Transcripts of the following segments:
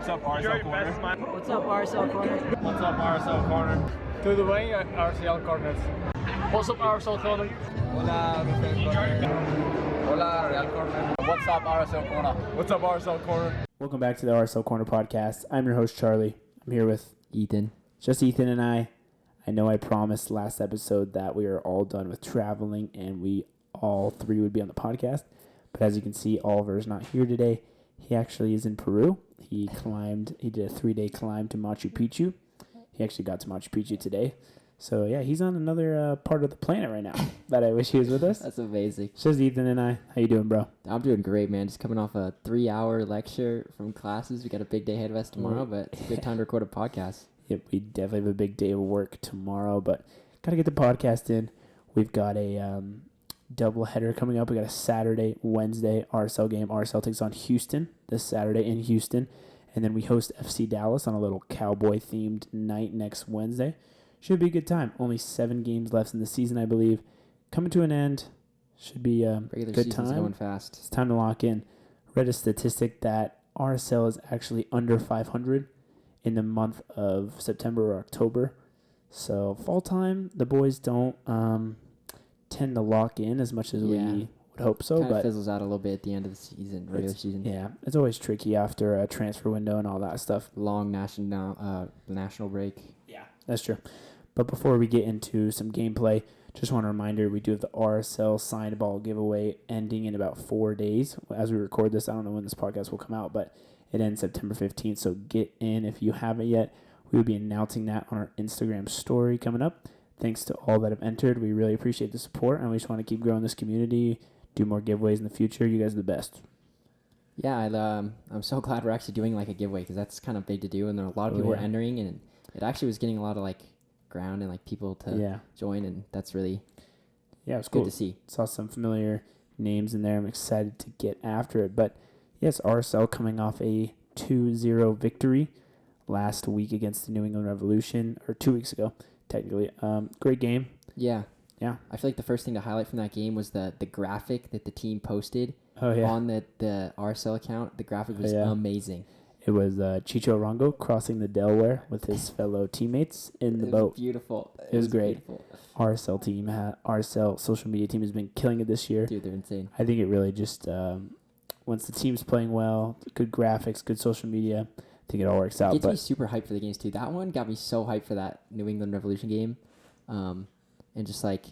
What's up, RSL Corner? What's up, RSL Corner? What's up, RSL Corner? To the way, RSL Corners. What's up, RSL Corner? Hola, RSL Corner. Hola, Real Corner. What's up, RSL Corner? What's up, RSL Corner? Welcome back to the RSL Corner podcast. I'm your host, Charlie. I'm here with Ethan. just Ethan and I. I know I promised last episode that we are all done with traveling and we all three would be on the podcast. But as you can see, Oliver is not here today. He actually is in Peru. He did a 3-day climb to Machu Picchu. He actually got to Machu Picchu today. So, yeah, he's on another part of the planet right now that I wish he was with us. That's amazing. It's just Ethan and I. How you doing, bro? I'm doing great, man. Just coming off a 3-hour lecture from classes. We got a big day ahead of us tomorrow, but it's a good time to record a podcast. Yep, we definitely have a big day of work tomorrow, but got to get the podcast in. We've got a double header coming up. We got a Saturday, Wednesday RSL game. RSL takes on Houston this Saturday in Houston, and then we host FC Dallas on a little cowboy-themed night next Wednesday. Should be a good time. Only 7 games left in the season, I believe. Coming to an end. Should be a Regular good season's time. going fast. It's time to lock in. Read a statistic that RSL is actually under 500 in the month of September or October. So fall time, the boys don't tend to lock in as much as we would hope so. Kind of But fizzles out a little bit at the end of the season, regular season. yeah, it's always tricky after a transfer window and all that stuff. Long national break. Yeah, that's true. But before we get into some gameplay, just want a reminder, we do have the RSL signed ball giveaway ending in about 4 days. As we record this, I don't know when this podcast will come out, but it ends September 15th, so get in if you haven't yet. We will be announcing that on our Instagram story coming up. Thanks to all that have entered. We really appreciate the support, and we just want to keep growing this community, do more giveaways in the future. You guys are the best. Yeah, I'm so glad we're actually doing like a giveaway because that's kind of big to do, and there are a lot of people were entering, and it actually was getting a lot of like ground and like people to join, and that's really it was cool to see. Saw some familiar names in there. I'm excited to get after it. But yes, RSL coming off a 2-0 victory last week against the New England Revolution, or 2 weeks ago, technically. Great game. Yeah. Yeah. I feel like the first thing to highlight from that game was the graphic that the team posted on the RSL account. The graphic was amazing. It was Chicho Arango crossing the Delaware with his fellow teammates in the boat. Beautiful. It was great. Beautiful. RSL social media team has been killing it this year. Dude, they're insane. I think it really just, once the team's playing well, good graphics, good social media, I think it all works out. It gets me super hyped for the games, too. That one got me so hyped for that New England Revolution game. And just like,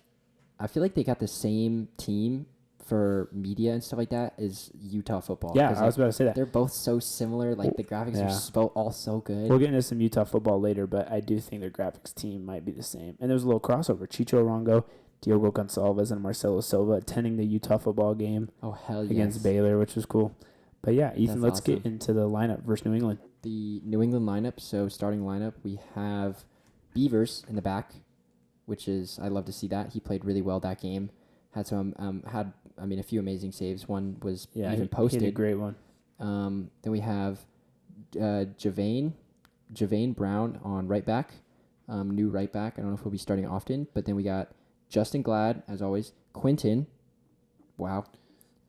I feel like they got the same team for media and stuff like that as Utah football. Yeah, I was about to say that. They're both so similar. Like, the graphics are all so good. We'll get into some Utah football later, but I do think their graphics team might be the same. And there's a little crossover. Chicho Arango, Diogo Gonçalves, and Marcelo Silva attending the Utah football game against Baylor, which was cool. But yeah, Ethan, let's get into the lineup versus New England. The New England lineup, so starting lineup, we have Beavers in the back, which is, I love to see that. He played really well that game. Had a few amazing saves. One was even posted. He had a great one. Then we have Javane Brown on right back, new right back. I don't know if he'll be starting often, but then we got Justin Glad, as always. Quinton, wow.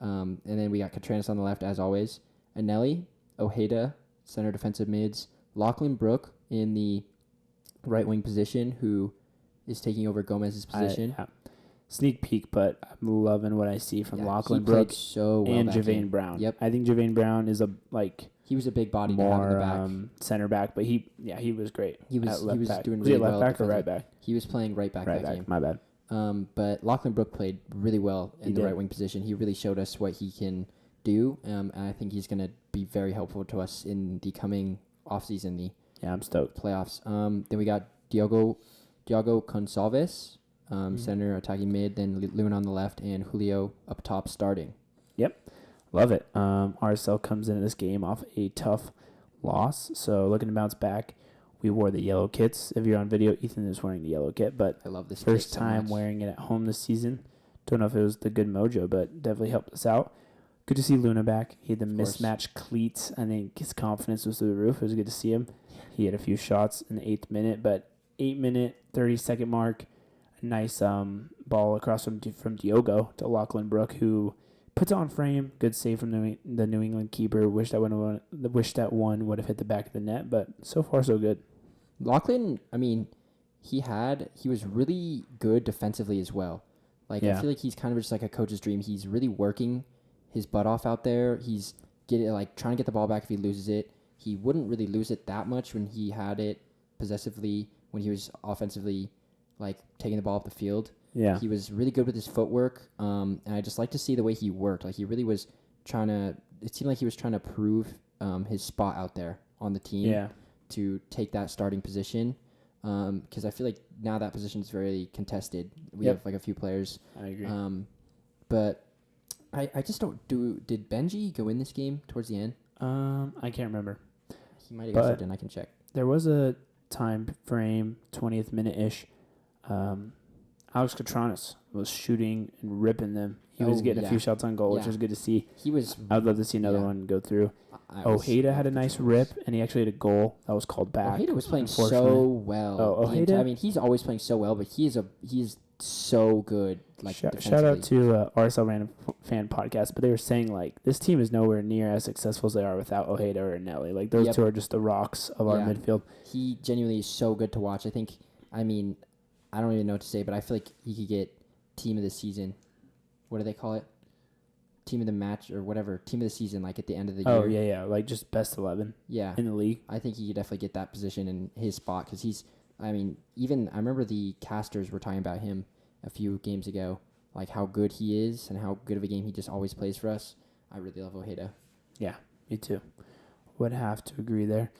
And then we got Catranis on the left, as always. Anelli, Ojeda, center defensive mids. Lachlan Brook in the right wing position, who is taking over Gomez's position. Sneak peek, but I'm loving what I see from Lachlan Brook so well and Javane Brown. Yep. I think Javane Brown is he was a big body more to have in the back. Center back, but he was great. He was doing was really he well. Left back or right back? He was playing right back that game. My bad. But Lachlan Brook played really well in the right wing position. He really showed us what he can do, and I think he's going to be very helpful to us in the coming offseason, I'm stoked. Playoffs. Then we got Diogo Gonçalves, center attacking mid, then Luna on the left, and Julio up top starting. Yep. Love it. RSL comes into this game off a tough loss, so looking to bounce back. We wore the yellow kits. If you're on video, Ethan is wearing the yellow kit, but I love this first kit so time much. wearing it at home this season. Don't know if it was the good mojo, but definitely helped us out. Good to see Luna back. He had the mismatched cleats. I think his confidence was through the roof. It was good to see him. He had a few shots in the 8th minute, but 8-minute, 30-second mark, a nice ball across from Diogo to Lachlan Brook, who puts it on frame. Good save from the New England keeper. Wish that one would have hit the back of the net, but so far so good. Lachlan, I mean, he was really good defensively as well. Like, Yeah. I feel like he's kind of just like a coach's dream. He's really working his butt off out there. He's trying to get the ball back if he loses it. He wouldn't really lose it that much when he had it possessively, when he was offensively, like, taking the ball up the field. Yeah. He was really good with his footwork, and I just like to see the way he worked. Like, he really was it seemed like he was trying to prove his spot out there on the team Yeah. to take that starting position. Because I feel like now that position is very contested. We Yep. have like a few players. I agree. But I just don't did Benji go in this game towards the end? I can't remember. He might have But- stepped in. I can check. There was a time frame, 20th minute ish. Alex Katranis was shooting and ripping them. He was getting a few shots on goal, which Yeah. was good to see. He was. I'd love to see another Yeah. one go through. I was- Ojeda had a nice rip, and he actually had a goal that was called back. Ojeda was playing so unfortunately. well. Oh, The Ojeda? I mean, he's always playing so well, but he is so good. Like, Shout out defensively. to RSL Random Fan Podcast, but they were saying, like, this team is nowhere near as successful as they are without Ojeda or Nelly. Like, those Yep. two are just the rocks of our Yeah. midfield. He genuinely is so good to watch. I mean, I don't even know what to say, but I feel like he could get team of the season. What do they call it? Team of the match or whatever. Team of the season, like at the end of the Oh, year. yeah. Like, just best 11 Yeah. in the league. I think he could definitely get that position in his spot because I remember the casters were talking about him a few games ago, like how good he is and how good of a game he just always plays for us. I really love Ojeda. Yeah, me too. Would have to agree there.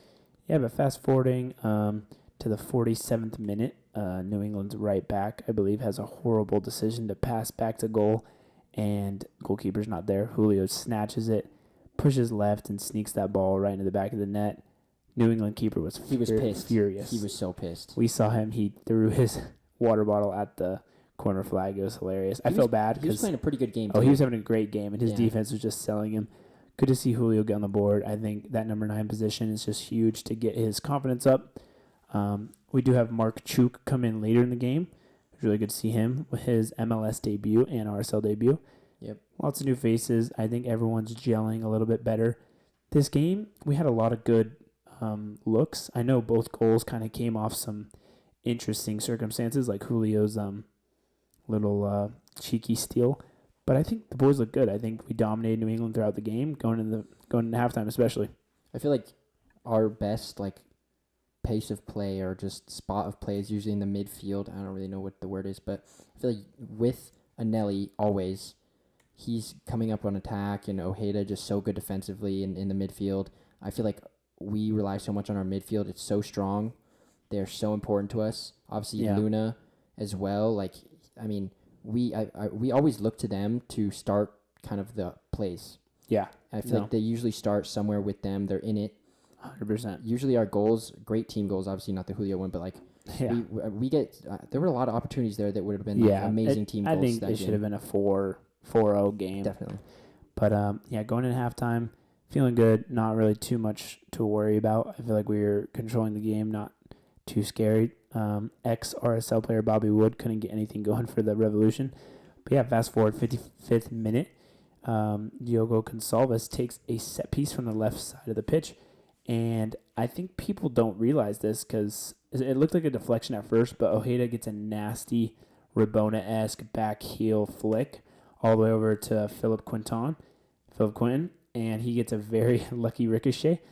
Yeah, but fast forwarding to the 47th minute, New England's right back, I believe, has a horrible decision to pass back to goal, and goalkeeper's not there. Julio snatches it, pushes left, and sneaks that ball right into the back of the net. New England keeper was pissed. furious. He was so pissed. We saw him. He threw his water bottle at the corner flag. It was hilarious. I feel bad He was because playing a pretty good game. he too. was having a great game, and his Yeah. defense was just selling him. Good to see Julio get on the board. I think that number 9 position is just huge to get his confidence up. We do have Mark Chuk come in later in the game. It was really good to see him with his MLS debut and RSL debut. Yep. Lots of new faces. I think everyone's gelling a little bit better. This game, we had a lot of good looks. I know both goals kind of came off some interesting circumstances, like Julio's little cheeky steal. But I think the boys look good. I think we dominated New England throughout the game, going into halftime especially. I feel like our best pace of play or just spot of play is usually in the midfield. I don't really know what the word is, but I feel like with Anelli always, he's coming up on attack, and Ojeda just so good defensively in the midfield. I feel like we rely so much on our midfield. It's so strong. They're so important to us. Obviously, Yeah. Luna as well. We always look to them to start kind of the plays. Yeah, I feel like they usually start somewhere with them. They're in it. 100%. Usually our goals, great team goals, obviously not the Julio one, but Yeah, we get there were a lot of opportunities there that would have been amazing team I goals. think that it should game. have been a 4-0 game. Definitely. But going into halftime, feeling good. Not really too much to worry about. I feel like we were controlling the game, not too scary. Ex-RSL player Bobby Wood couldn't get anything going for the Revolution. But yeah, fast forward 55th minute. Diogo Gonçalves takes a set piece from the left side of the pitch. And I think people don't realize this because it looked like a deflection at first, but Ojeda gets a nasty Rabona-esque back heel flick all the way over to Philip Quinton, and he gets a very lucky ricochet.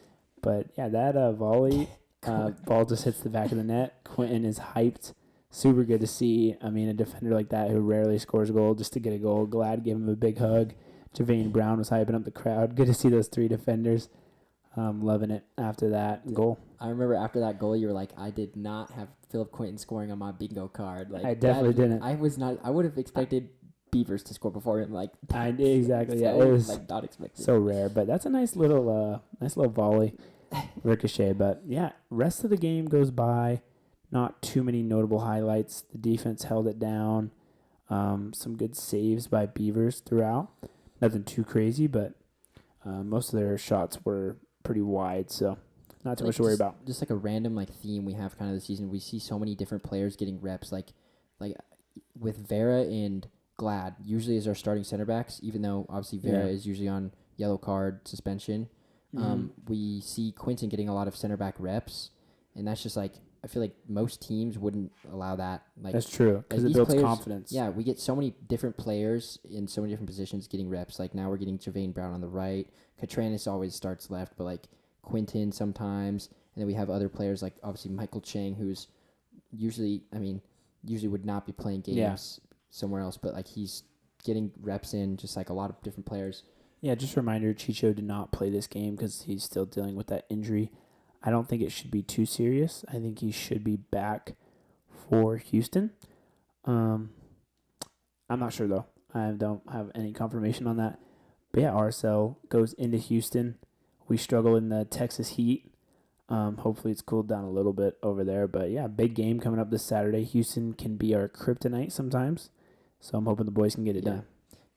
But yeah, that volley ball just hits the back of the net. Quinton is hyped. Super good to see. I mean, a defender like that who rarely scores a goal just to get a goal. Glad gave him a big hug. Javane Brown was hyping up the crowd. Good to see those 3 defenders. Loving it after that goal. I remember after that goal, you were like, I did not have Philip Quinton scoring on my bingo card. I definitely didn't. I was not. I would have expected Beavers to score before him. Exactly. Yeah, so, it was not expected. so rare, but that's a nice little volley ricochet. But yeah, rest of the game goes by. Not too many notable highlights. The defense held it down. Some good saves by Beavers throughout. Nothing too crazy, but most of their shots were pretty wide, so not too much to worry about. Just like a random theme we have kind of this season. We see so many different players getting reps, like with Vera and Glad usually is our starting center backs, even though obviously Vera Yeah. is usually on yellow card suspension. We see Quinton getting a lot of center back reps, and that's just like I feel like most teams wouldn't allow that. Like That's true because it these builds players- confidence. Yeah, we get so many different players in so many different positions getting reps. Like now we're getting Javain Brown on the right. Katranis always starts left, but like Quinton sometimes, and then we have other players like obviously Michael Chang, who's usually would not be playing games somewhere else, but like he's getting reps in, just like a lot of different players. Yeah, just a reminder, Chicho did not play this game because he's still dealing with that injury. I don't think it should be too serious. I think he should be back for Houston. I'm not sure, though. I don't have any confirmation on that. But yeah, RSL goes into Houston. We struggle in the Texas heat. Hopefully it's cooled down a little bit over there. But yeah, big game coming up this Saturday. Houston can be our kryptonite sometimes. So I'm hoping the boys can get it done.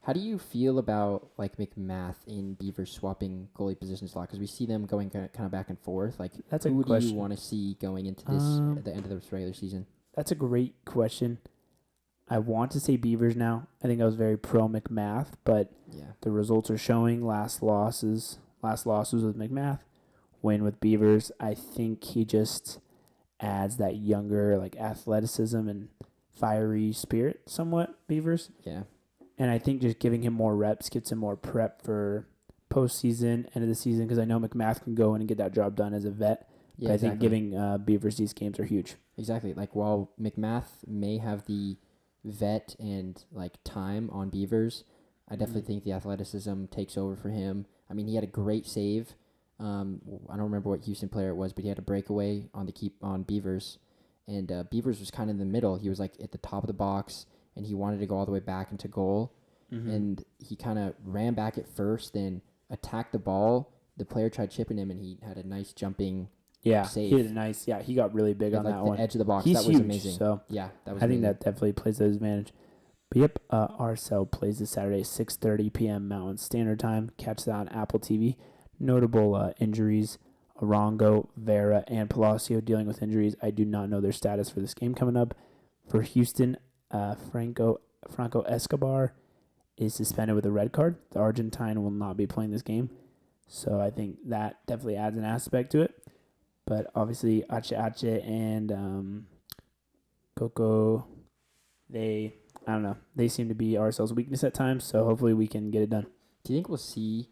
How do you feel about like McMath in Beavers swapping goalie positions a lot? Because we see them going kind of back and forth. Like, That's a who good question. do you want to see going into this at the end of this regular season? That's a great question. I want to say Beavers now. I think I was very pro McMath, but Yeah, the results are showing last losses with McMath, win with Beavers. I think he just adds that younger like athleticism and fiery spirit somewhat, Beavers. yeah, And I think just giving him more reps gets him more prep for postseason, end of the season, because I know McMath can go in and get that job done as a vet. yeah. But I Exactly. think giving Beavers these games are huge. Exactly. Like while McMath may have the vet and like time on Beavers, I definitely think the athleticism takes over for him. I mean, he had a great save. I don't remember what Houston player it was, but he had a breakaway on the keep on Beavers, and Beavers was kind of in the middle. He was like at the top of the box, and he wanted to go all the way back into goal, and he kind of ran back at first, then attacked the ball. The player tried chipping him, and he had a nice jumping. Yeah, Save. he did a nice. Yeah, he got really big at, on like that the one. edge of the box. He's That was huge, amazing. so Yeah, that was. I think amazing. that definitely plays to his advantage. But yep, RSL plays this Saturday, 6:30 p.m. Mountain Standard Time. Catch that on Apple TV. Notable injuries: Arango, Vera, and Palacio dealing with injuries. I do not know their status for this game coming up. For Houston, Franco Escobar is suspended with a red card. The Argentine will not be playing this game, so I think that definitely adds an aspect to it. But obviously, Ache and Coco, I don't know. They seem to be RSL's weakness at times, so hopefully we can get it done. Do you think we'll see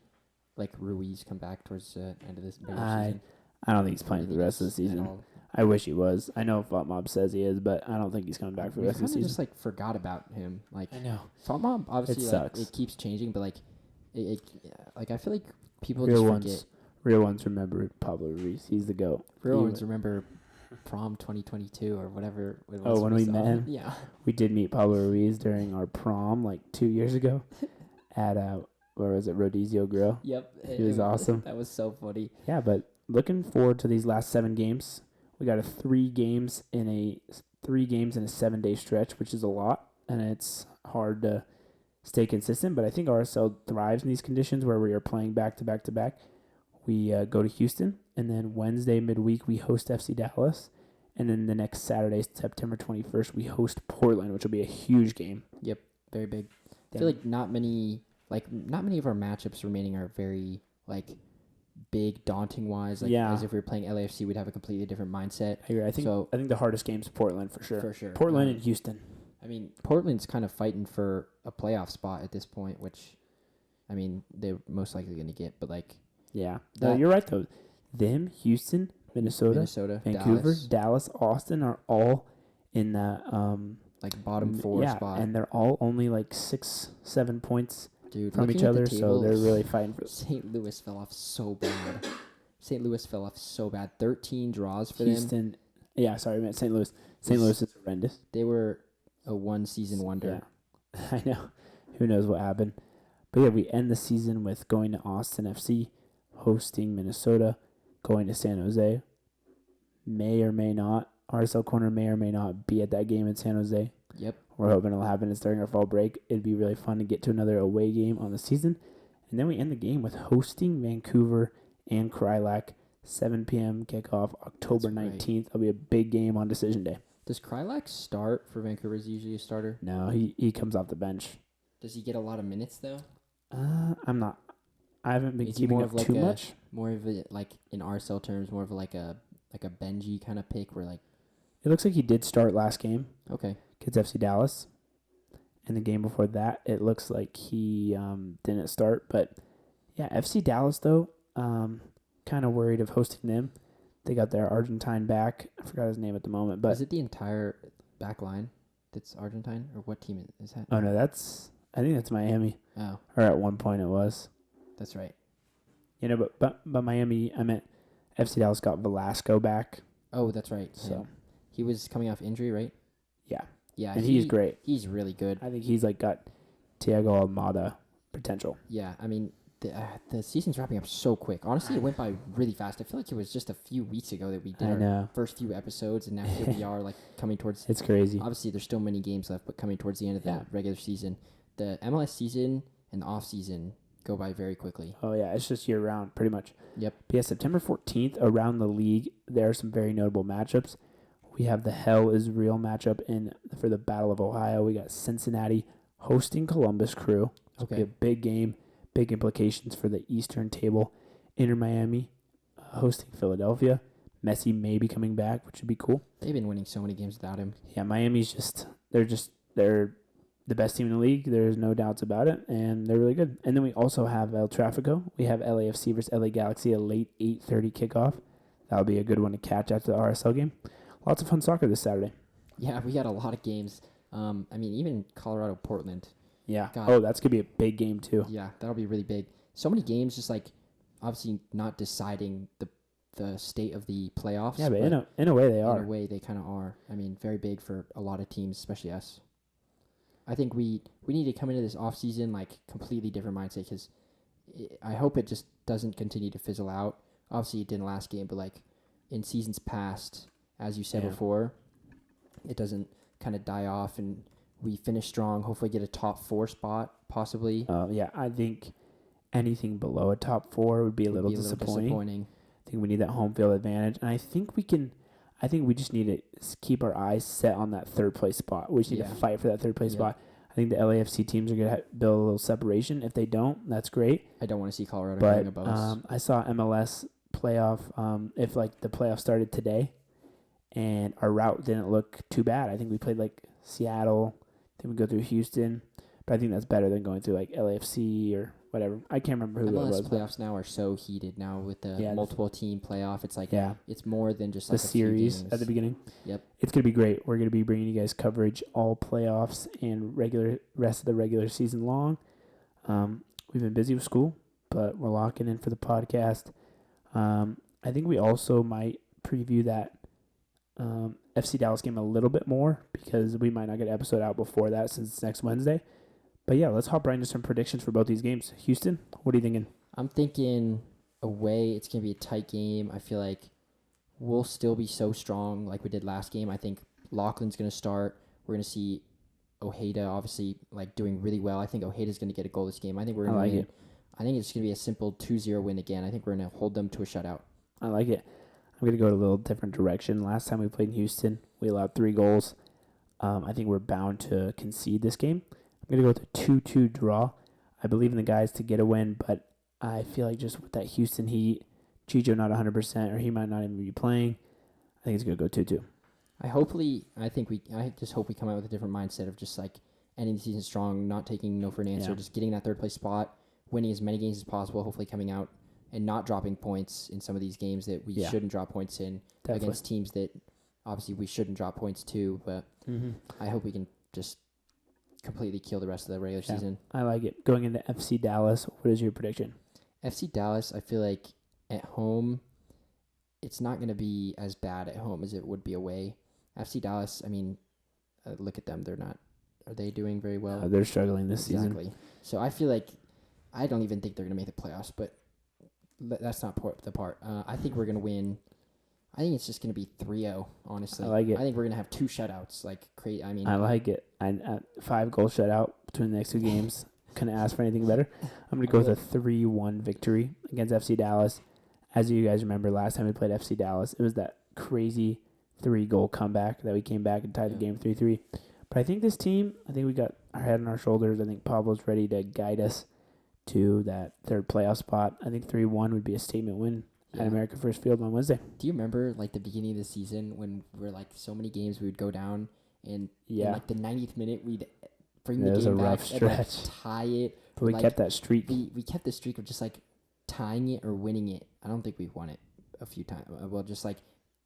like Ruiz come back towards the end of this regular season? I don't think he's playing for the rest of the At season. all? I wish he was. I know Mob says he is, but I don't think he's coming back for the We rest of kind the of season. just like forgot about him. Like I know. Mob obviously It like, sucks. it keeps changing, but like like I feel like people Real just forget. Real ones remember Pablo Ruiz. He's the GOAT. Real He- ones remember prom 2022 or whatever it was. Oh, when we saw met him? Yeah. We did meet Pablo Ruiz during our prom like 2 years ago at where was it, Rodizio Grill. Yep. He was awesome. That was so funny. Yeah, but looking forward to these last 7 games. We got 3 games in a 7-day stretch, which is a lot, and it's hard to stay consistent. But I think RSL thrives in these conditions where we are playing back to back to back. We go to Houston, and then Wednesday midweek we host FC Dallas, and then the next Saturday, September 21st, we host Portland, which will be a huge game. Yep. Very big. I feel like not many of our matchups remaining are very like big, daunting wise. Like Yeah. as if we were playing LAFC, we'd have a completely different mindset. I agree. I think the hardest game's Portland for sure. For sure. Portland and Houston. I mean, Portland's kind of fighting for a playoff spot at this point, which, I mean, they're most likely going to get. But like Yeah, That- you're right though. Them, Houston, Minnesota, Vancouver, Dallas, Austin are all in that like bottom 4 spot. and they're all only like 6-7 points Dude, from looking each at the other, so table, they're really fighting for. St. Louis fell off so bad. St. Louis fell off so bad. 13 draws for them. Houston. Yeah, sorry, I meant St. Louis. St. Louis is horrendous. They were a one-season wonder. Yeah. I know. Who knows what happened? But yeah, we end the season with going to Austin FC, hosting Minnesota, going to San Jose. May or may not. RSL Corner may or may not be at that game in San Jose. Yep. We're hoping it'll happen. It's during our fall break. It'd be really fun to get to another away game on the season. And then we end the game with hosting Vancouver and Krylac. 7 p.m. kickoff, October That's right. 19th. It'll be a big game on decision day. Does Krylac start for Vancouver? Is he usually a starter? No, he comes off the bench. Does he get a lot of minutes though? I'm not. I haven't been Is he keeping more up of like too a- much. More of a like in RSL terms, more of like a Benji kind of pick where like It looks like he did start last game okay. against FC Dallas. And the game before that, it looks like he didn't start. But yeah, FC Dallas though, kind of worried of hosting them. They got their Argentine back. I forgot his name at the moment, but Is it the entire back line that's Argentine or what team is that? oh no, I think that's Miami. Oh, Or at one point it was. that's right. You know, but Miami, I meant FC Dallas got Velasco back. Oh, that's right. So Yeah. He was coming off injury, right? yeah, Yeah, and he's great. He's really good. I think he's like got Thiago Almada potential. Yeah, I mean the season's wrapping up so quick. Honestly, it went by really fast. I feel like it was just a few weeks ago that we did I our know. first few episodes, and now here we are, like coming towards. It's crazy. Obviously, there's still many games left, but coming towards the end of Yeah. the regular season, the MLS season and the off season go by very quickly. Oh yeah, it's just year round pretty much. Yep. But yeah, September 14th around the league, there are some very notable matchups. We have the Hell is Real matchup for the Battle of Ohio. We got Cincinnati hosting Columbus Crew. It's gonna be a big game, big implications for the Eastern table. Inter Miami hosting Philadelphia. Messi may be coming back, which would be cool. They've been winning so many games without him. Yeah, Miami's they're the best team in the league. There's no doubts about it, and they're really good. And then we also have El Tráfico. We have LAFC versus LA Galaxy, a late 8:30 kickoff. That'll be a good one to catch after the RSL game. Lots of fun soccer this Saturday. Yeah, we got a lot of games. I mean, even Colorado Portland. Yeah. God. Oh, that's gonna be a big game too. Yeah, that'll be really big. So many games, just like obviously not deciding the state of the playoffs. Yeah, but in a way they are. In a way, they kind of are. I mean, very big for a lot of teams, especially us. I think we need to come into this off season like completely different mindset because I hope it just doesn't continue to fizzle out. Obviously, it didn't last game, but like in seasons past, as you said Yeah. before, it doesn't kind of die off and we finish strong. Hopefully, get a top 4 spot possibly. Yeah, I think anything below a top 4 would be a Would little be disappointing. I think we need that home field advantage, and I think we just need to keep our eyes set on that third place spot. We just need to Yeah. fight for that third place Yeah. spot. I think the LAFC teams are going to build a little separation. If they don't, that's great. I don't want to see Colorado going But above us. I saw MLS playoff. If like the playoff started today, and our route didn't look too bad. I think we played like Seattle. Then we go through Houston, but I think that's better than going through like LAFC or whatever. I can't remember who MLS that was. but playoffs now are so heated now with the Yeah, multiple team playoff. It's like Yeah, it's more than just the like a few series games. at the beginning. Yep. It's gonna be great. We're gonna be bringing you guys coverage all playoffs and rest of the regular season long. We've been busy with school, but we're locking in for the podcast. I think we also might preview that FC Dallas game a little bit more because we might not get an episode out before that since it's next Wednesday. But yeah, let's hop right into some predictions for both these games. Houston, what are you thinking? I'm thinking away. It's gonna be a tight game. I feel like we'll still be so strong like we did last game. I think Laughlin's gonna start. We're gonna see Ojeda obviously like doing really well. I think Ojeda's gonna get a goal this game. I think we're gonna I like win. it. I think it's gonna be a simple 2-0 win again. I think we're gonna hold them to a shutout. I like it. I'm going to go a little different direction. Last time we played in Houston, we allowed 3 goals. I think we're bound to concede this game. I'm going to go with a 2-2 draw. I believe in the guys to get a win, but I feel like just with that Houston heat, Chicho not 100%, or he might not even be playing, I think it's going to go 2-2. I just hope we come out with a different mindset of just like ending the season strong, not taking no for an answer, Yeah. just getting that third place spot, winning as many games as possible, hopefully coming out and not dropping points in some of these games that we Yeah. shouldn't drop points in Definitely. against teams that obviously we shouldn't drop points to. But I hope we can just completely kill the rest of the regular Yeah. season. I like it. Going into FC Dallas, what is your prediction? FC Dallas, I feel like at home, it's not going to be as bad at home as it would be away. FC Dallas, I mean, look at them. Are they doing very well? They're struggling this season. Exactly. So I feel like I don't even think they're going to make the playoffs, but that's not the part. I think we're going to win. I think it's just going to be 3-0, honestly. I like it. I think we're going to have 2 shutouts. Like, crazy. I mean, I like it. 5-goal shutout between the next 2 games. Couldn't ask for anything better. I'm going to go with a 3-1 victory against FC Dallas. As you guys remember, last time we played FC Dallas, it was that crazy 3-goal comeback that we came back and tied the game 3-3. But I think this team, we got our head on our shoulders. I think Pablo's ready to guide us to that third playoff spot. I think 3-1 would be a statement win at America First Field on Wednesday. Do you remember like the beginning of the season when we were like so many games we would go down and in like the 90th minute we'd bring the game back and like tie it. But we kept that streak. We kept the streak of just like tying it or winning it. I don't think we've won it a few times. Well, just like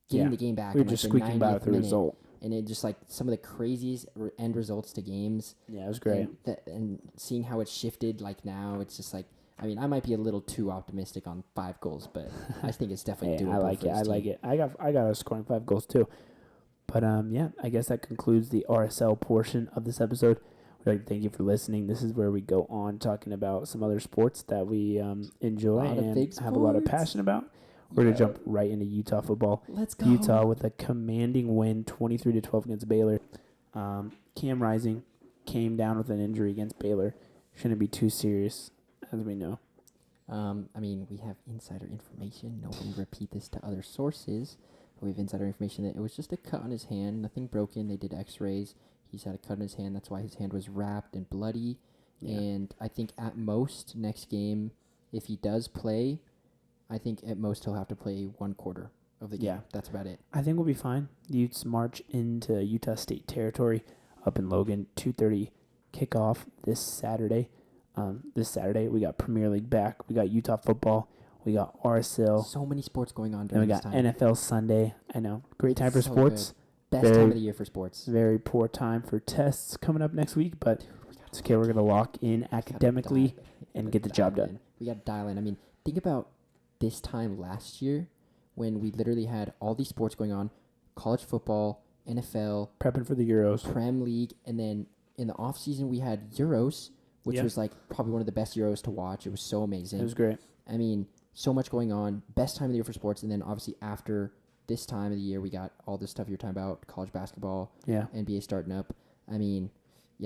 getting the game back. We were in, just like, squeaking by with the result. And it just like some of the craziest end results to games. Yeah, it was great. And seeing how it shifted, like now, it's just like, I mean, I might be a little too optimistic on 5 goals, but I think it's definitely doable. I like it. I got us scoring 5 goals too. But I guess that concludes the RSL portion of this episode. We'd like to thank you for listening. This is where we go on talking about some other sports that we enjoy and have a lot of passion about. We're going to jump right into Utah football. Let's go. Utah with a commanding win, 23-12 against Baylor. Cam Rising came down with an injury against Baylor. Shouldn't be too serious, as we know. I mean, we have insider information. Nobody repeat this to other sources. We have insider information that it was just a cut on his hand, nothing broken. They did x-rays. He's had a cut on his hand. That's why his hand was wrapped and bloody. Yeah. And I think at most next game, if he does play, I think at most he'll have to play 1 quarter of the game. Yeah. That's about it. I think we'll be fine. The Utes march into Utah State territory up in Logan. 2:30 kickoff this Saturday. We got Premier League back. We got Utah football. We got RSL. So many sports going on during this time. And we got NFL Sunday. I know. Great time for sports. Good. Best time of the year for sports. Very poor time for tests coming up next week, but it's okay. We're going to lock in academically and get the job done. We got to dial in. I mean, think about this time last year when we literally had all these sports going on, college football, NFL. Prepping for the Euros. Prem League. And then in the off season, we had Euros, which was like probably one of the best Euros to watch. It was so amazing. It was great. I mean, so much going on. Best time of the year for sports. And then obviously after this time of the year, we got all this stuff you're talking about, college basketball, NBA starting up. I mean,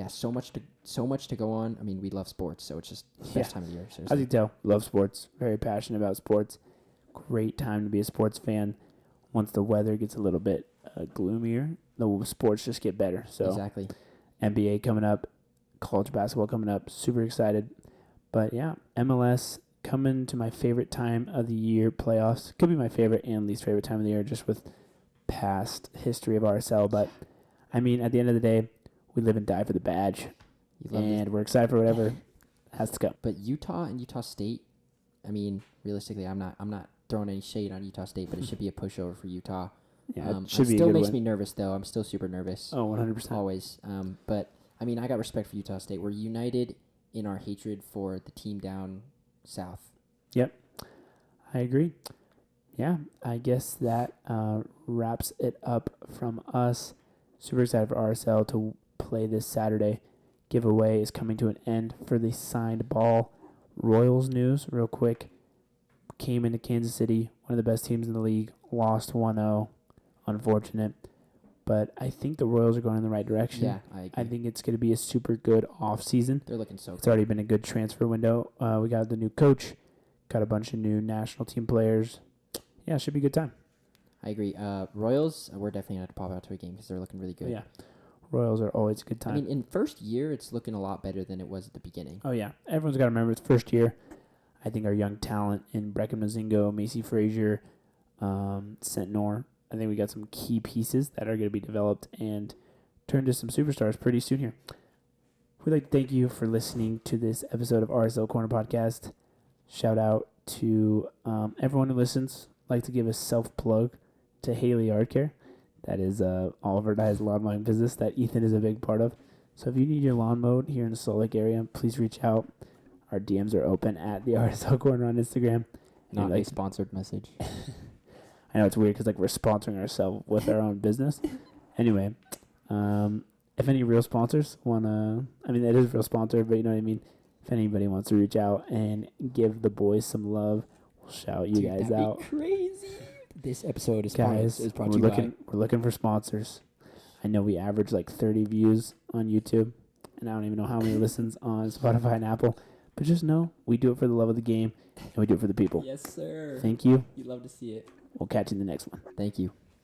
so much to go on. I mean, we love sports, so it's just the best time of the year. Seriously. As you can tell, love sports. Very passionate about sports. Great time to be a sports fan. Once the weather gets a little bit gloomier, the sports just get better. So exactly. NBA coming up, college basketball coming up. Super excited. But yeah, MLS coming to my favorite time of the year, playoffs. Could be my favorite and least favorite time of the year just with past history of RSL. But, I mean, at the end of the day, we live and die for the badge. And we're excited for whatever has to come. But Utah and Utah State, I mean, realistically, I'm not throwing any shade on Utah State, but it should be a pushover for Utah. Yeah, it still makes me nervous, though. I'm still super nervous. Oh, 100%. Always. But, I mean, I got respect for Utah State. We're united in our hatred for the team down south. Yep, I agree. Yeah, I guess that wraps it up from us. Super excited for RSL to play this Saturday. Giveaway is coming to an end for the signed ball. Royals news, real quick. Came into Kansas City, one of the best teams in the league. Lost 1-0. Unfortunate. But I think the Royals are going in the right direction. Yeah, I agree. I think it's going to be a super good offseason. They're looking so good. It's already been a good transfer window. We got the new coach. Got a bunch of new national team players. Yeah, it should be a good time. I agree. Royals, we're definitely going to have to pop out to a game because they're looking really good. Yeah. Royals are always a good time. I mean, in first year, it's looking a lot better than it was at the beginning. Oh, yeah. Everyone's got to remember it's first year. I think our young talent in Breckin Mazingo, Macy Frazier, Sentnor, I think we got some key pieces that are going to be developed and turned to some superstars pretty soon here. We'd like to thank you for listening to this episode of RSL Corner Podcast. Shout out to everyone who listens. I'd like to give a self-plug to Haley Yard Care. That is Oliver Dye's lawn mowing business that Ethan is a big part of. So if you need your lawn mowed here in the Salt Lake area, please reach out. Our DMs are open at the RSL Corner on Instagram. Not a sponsored message. I know it's weird because we're sponsoring ourselves with our own business. Anyway, if any real sponsors want to, I mean, it is real sponsored, but you know what I mean? If anybody wants to reach out and give the boys some love, we'll shout you guys out. That'd be crazy. This episode is brought to you by. We're looking for sponsors. I know we average like 30 views on YouTube, and I don't even know how many listens on Spotify and Apple. But just know we do it for the love of the game, and we do it for the people. Yes, sir. Thank you. You'd love to see it. We'll catch you in the next one. Thank you.